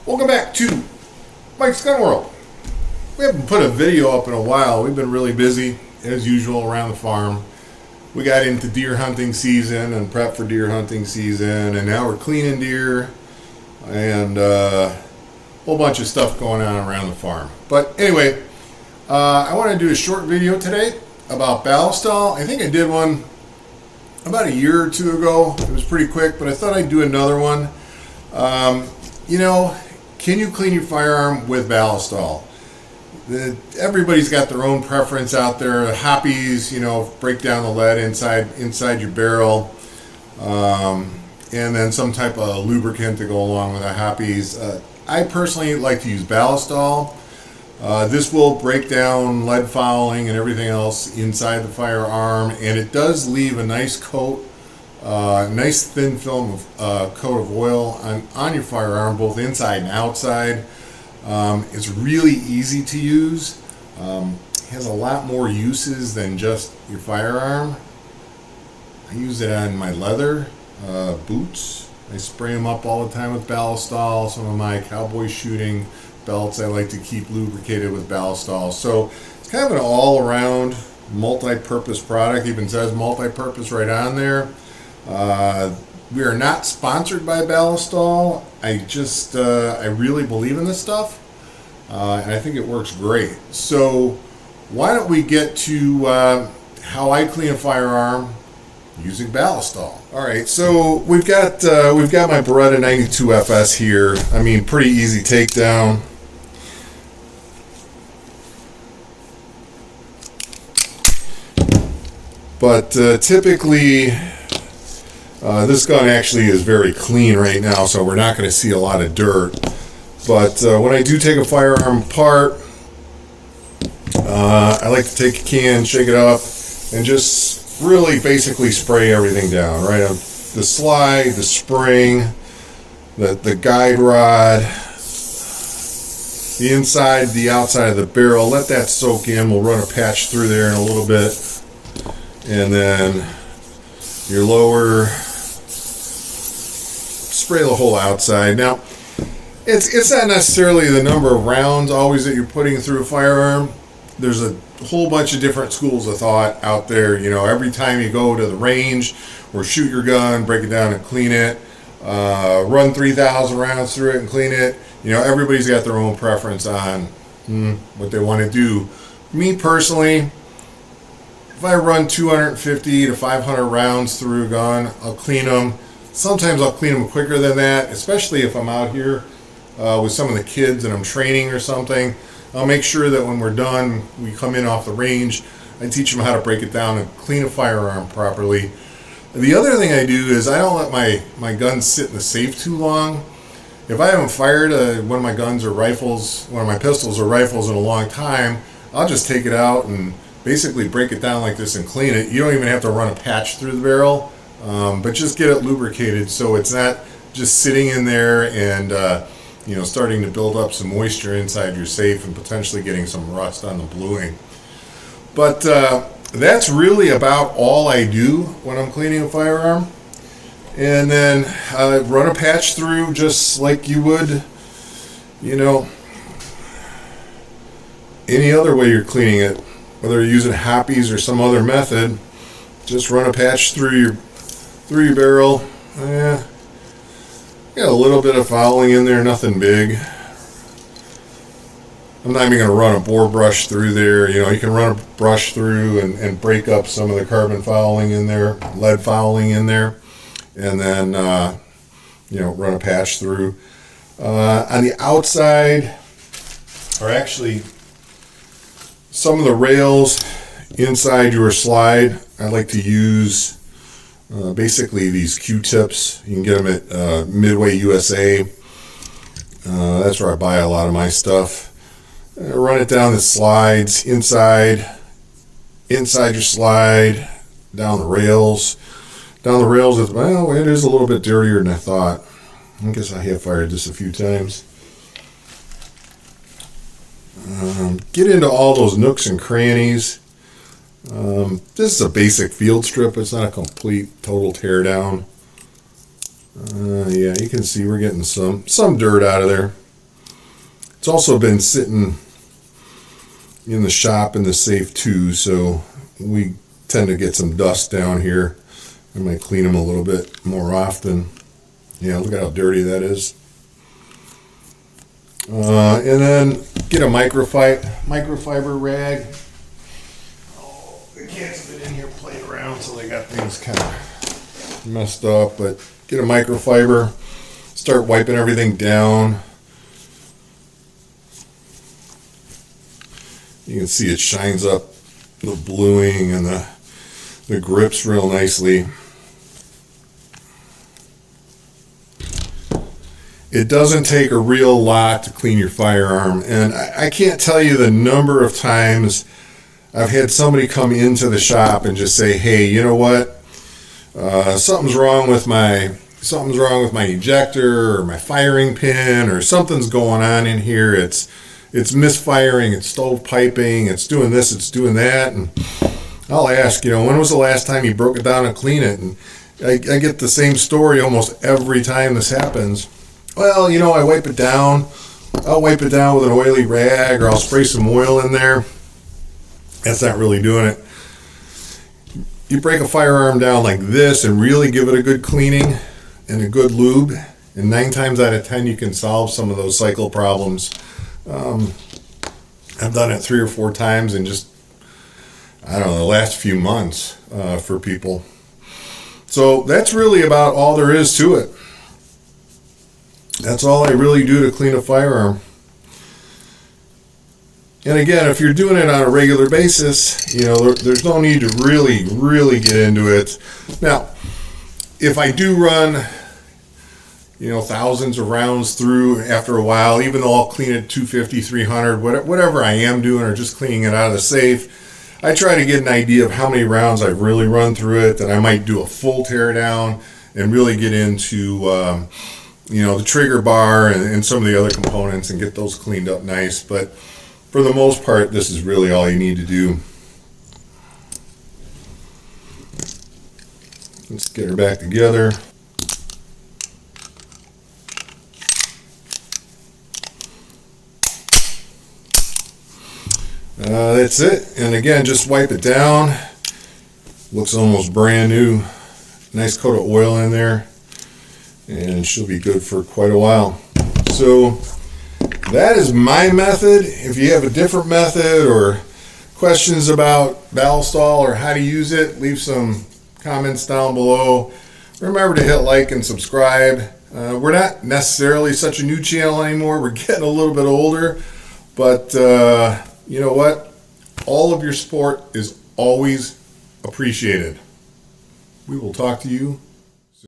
Welcome back to Mike's Gun World. We haven't put a video up in a while. We've been really busy, as usual, around the farm. We got into deer hunting season and prep for deer hunting season, and now we're cleaning deer and a whole bunch of stuff going on around the farm. But anyway, I want to do a short video today about Ballistol. I think I did one about a year or two ago. It was pretty quick, but I thought I'd do another one. Can you clean your firearm with Ballistol? Everybody's got their own preference out there. Hoppies, break down the lead inside your barrel, and then some type of lubricant to go along with the hoppies. I personally like to use Ballistol. This will break down lead fouling and everything else inside the firearm, and it does leave a nice coat, nice thin film of coat of oil on your firearm, both inside and outside. It's really easy to use. Has a lot more uses than just your firearm. I use it on my leather boots. I spray them up all the time with Ballistol. Some of my cowboy shooting belts I like to keep lubricated with Ballistol. So it's kind of an all-around multi-purpose product. Even says multi-purpose right on there. We are not sponsored by Ballistol. I really believe in this stuff, and I think it works great. So why don't we get to how I clean a firearm using Ballistol? All right, so we've got my Beretta 92 FS here. I mean, pretty easy takedown. But typically, this gun actually is very clean right now, so we're not going to see a lot of dirt. But when I do take a firearm apart, I like to take a can, shake it up, and just really basically spray everything down, right? The slide, the spring, the guide rod, the inside, the outside of the barrel. Let that soak in. We'll run a patch through there in a little bit. And then your lower, spray the whole outside. Now, it's not necessarily the number of rounds always that you're putting through a firearm. There's a whole bunch of different schools of thought out there. Every time you go to the range or shoot your gun, break it down and clean it, run 3,000 rounds through it and clean it. Everybody's got their own preference on what they want to do. Me personally, if I run 250 to 500 rounds through a gun, I'll clean them. Sometimes I'll clean them quicker than that, especially if I'm out here with some of the kids and I'm training or something. I'll make sure that when we're done, we come in off the range, I teach them how to break it down and clean a firearm properly. The other thing I do is I don't let my guns sit in the safe too long. If I haven't fired one of my guns or rifles, one of my pistols or rifles in a long time, I'll just take it out and basically break it down like this and clean it. You don't even have to run a patch through the barrel, but just get it lubricated so it's not just sitting in there and starting to build up some moisture inside your safe and potentially getting some rust on the bluing. But that's really about all I do when I'm cleaning a firearm. And then run a patch through just like you would, any other way you're cleaning it. Whether you're using hoppies or some other method, just run a patch through your barrel. Got a little bit of fouling in there, nothing big. I'm not even going to run a bore brush through there. You can run a brush through and break up some of the carbon fouling in there, lead fouling in there, and then run a patch through. On the outside, or actually some of the rails inside your slide, I like to use basically these Q-tips. You can get them at Midway USA. That's where I buy a lot of my stuff. Run it down the slides, inside your slide, down the rails. Down the rails, it is a little bit dirtier than I thought. I guess I have fired this a few times. Get into all those nooks and crannies. This is a basic field strip. It's not a complete total tear down. Yeah, you can see we're getting some dirt out of there. It's also been sitting in the shop in the safe too, so we tend to get some dust down here. I might clean them a little bit more often. Yeah, look at how dirty that is. And then get a microfiber rag. Oh, the cats have been in here playing around, so they got things kind of messed up. But get a microfiber, start wiping everything down. You can see it shines up the bluing and the grips real nicely. It doesn't take a real lot to clean your firearm, and I can't tell you the number of times I've had somebody come into the shop and just say, hey, you know what, something's wrong with my ejector or my firing pin, or something's going on in here. It's misfiring, it's stove piping, it's doing this, it's doing that. And I'll ask, when was the last time you broke it down and cleaned it? And I get the same story almost every time this happens. Well, I wipe it down. I'll wipe it down with an oily rag, or I'll spray some oil in there. That's not really doing it. You break a firearm down like this and really give it a good cleaning and a good lube, and 9 times out of 10 you can solve some of those cycle problems. I've done it 3 or 4 times in just, the last few months for people. So that's really about all there is to it. That's all I really do to clean a firearm. And again, if you're doing it on a regular basis, there's no need to really get into it. Now, if I do run, thousands of rounds through after a while, even though I'll clean it 250, 300, whatever I am doing, or just cleaning it out of the safe, I try to get an idea of how many rounds I've really run through it, that I might do a full tear down and really get into the trigger bar and some of the other components and get those cleaned up nice. But for the most part, this is really all you need to do. Let's get her back together. That's it. And again, just wipe it down. Looks almost brand new. Nice coat of oil in there, and she'll be good for quite a while. So that is my method. If you have a different method or questions about Ballistol or how to use it, leave some comments down below. Remember to hit like and subscribe. We're not necessarily such a new channel anymore. We're getting a little bit older, but you know what? All of your support is always appreciated. We will talk to you